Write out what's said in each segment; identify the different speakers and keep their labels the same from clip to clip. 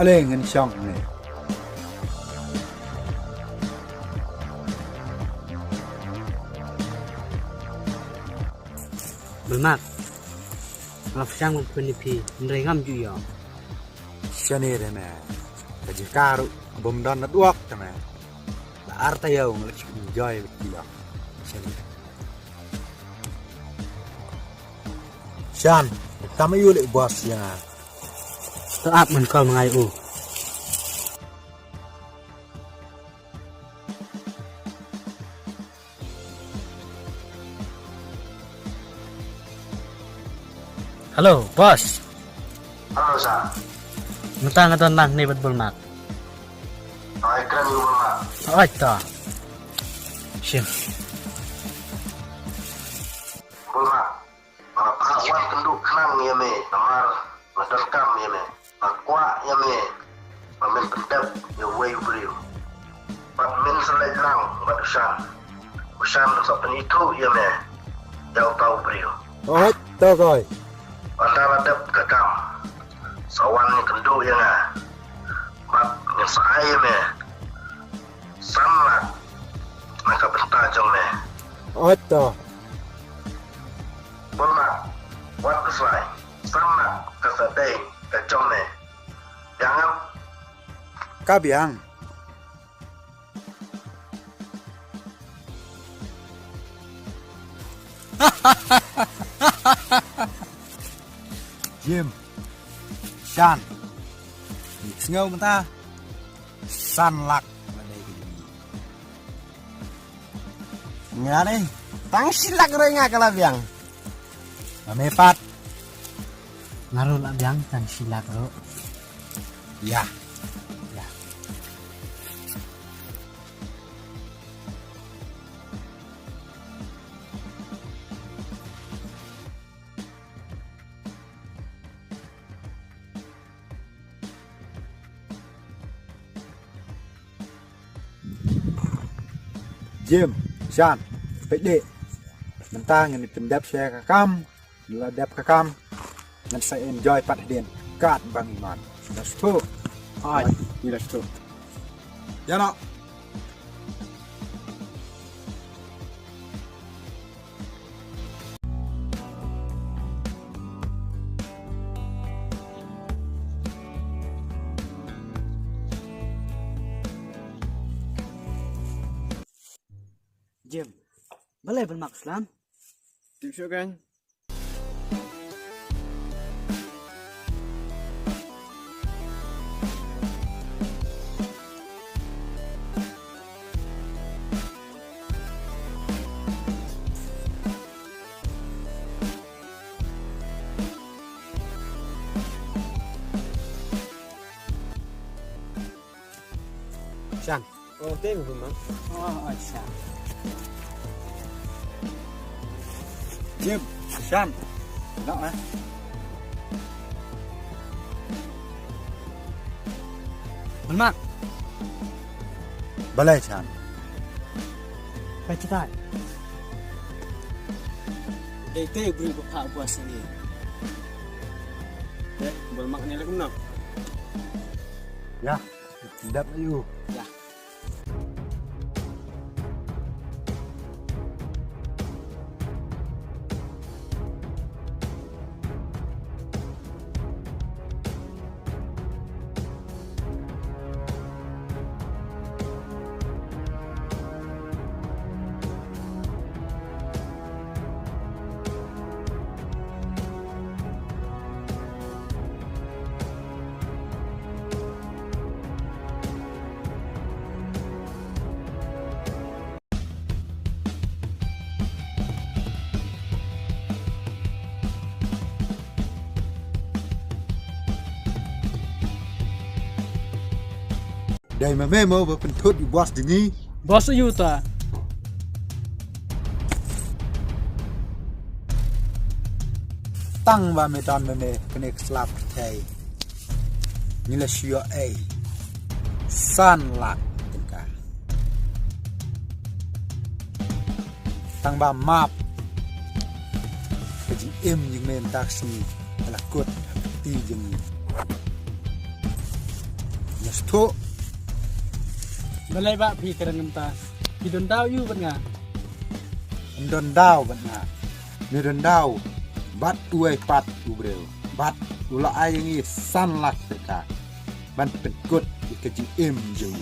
Speaker 1: ale ngan syong ne
Speaker 2: Belmak ngafsang penipi nrengam ju yo
Speaker 1: shane de me kaji karu bom don na duak ta me la arta yo ngal enjoy yo shane shan kama yu le boss ya
Speaker 2: taap man kau mengai u Halo, bos.
Speaker 3: Halo, Sa.
Speaker 2: Ngutang ngadon lang ni Belmak.
Speaker 3: Ay, keren yung mga.
Speaker 2: Ay, ta. Sim.
Speaker 3: Bulma, mga pakawan kenduk kenang ya me, namar, madalkam ya me, nakwa ya me, mamin pendap ya way beliau. Mamin selai kerang, madusan. Usan sok penitu ya me, jauh tahu beliau.
Speaker 1: oh to rồi
Speaker 3: Antara dap kakam, sawan ni kenduk ya nga. Mat nyesai ya me, sanlat, maka bentar jong me.
Speaker 1: oh to
Speaker 3: Bulma, wat keselai, sanlat kesadai kejong me. Jangan
Speaker 1: ka biang Jim Shan ngâu người ta san lạc ở đây cái gì
Speaker 4: Nga ni, tang silak rin nga kalabyang.
Speaker 1: mepat
Speaker 2: Ngaru la biang tan silak ro.
Speaker 1: ya Jim Shan pede mentang ini pendap saya kakam la dap kakam nan saya enjoy pat den kat bang iman that's true ai that's true ya no
Speaker 2: Jim. Boleh Belmak Islam?
Speaker 4: Tiếp sure gang.
Speaker 2: Shan.
Speaker 4: Oh, tên của mình.
Speaker 2: Oh, Shan.
Speaker 1: Jim Shan đó á
Speaker 2: Belmak.
Speaker 1: balai Shan
Speaker 2: Pai cetai.
Speaker 4: Ite beri bapak puas ni. Bermak ni lagu nak.
Speaker 1: ya pendap you
Speaker 4: Ya.
Speaker 1: đây mà memo và phần thốt boss đi nghi
Speaker 2: Bos you ta.
Speaker 1: tăng và mê đòn mê connect slap thầy như là sure a san lạc tất cả tăng ba map cái gì im những men taxi là cốt ti dừng Sto.
Speaker 2: Balai ba pi kadang ngenta. Pi don tau you ban nga.
Speaker 1: Don dau ban nga. Ni don dau. Bat uai pat ubreu. Bat ula ayangi san lak teka. Ban pen kut ikeji im jeng.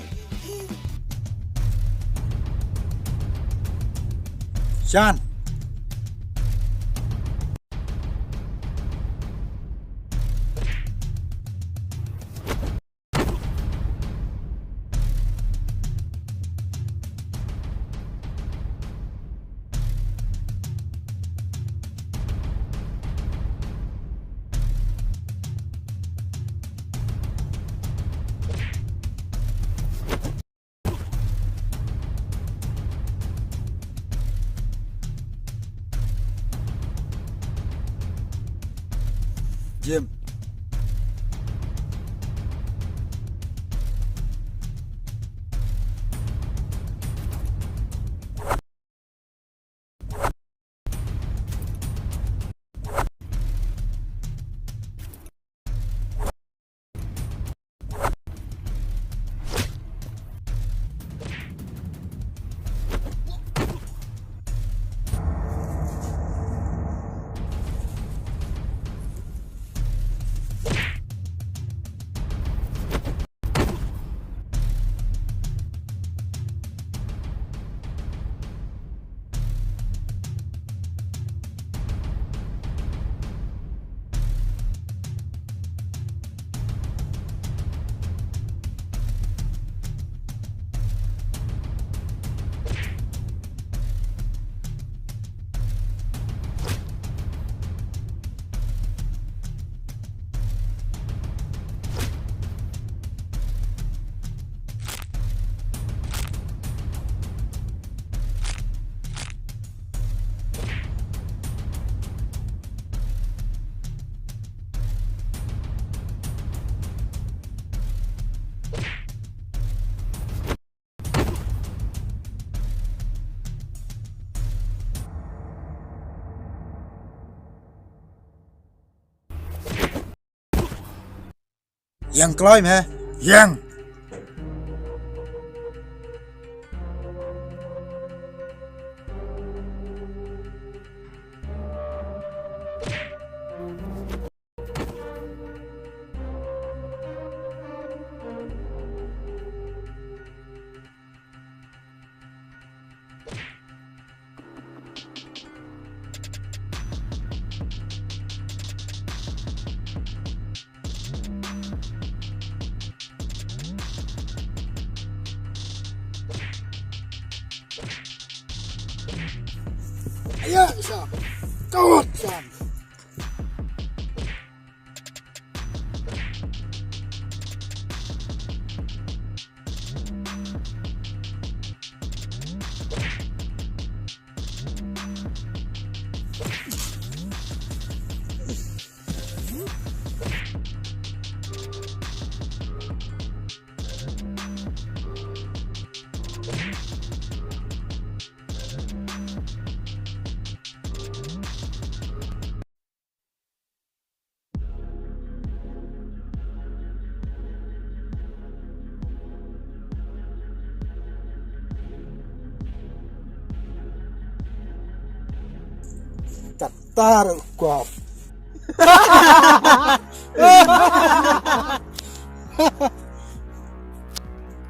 Speaker 1: Chan. Jim. Yang climb ha. Yang. Ayo, Sam. Kawat, Sam. Taruh kau.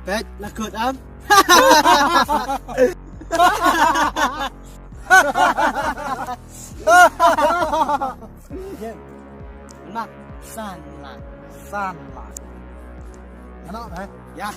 Speaker 2: Pet lakot am. Nak sanlat.
Speaker 1: San lah. Enak eh?
Speaker 2: Ya.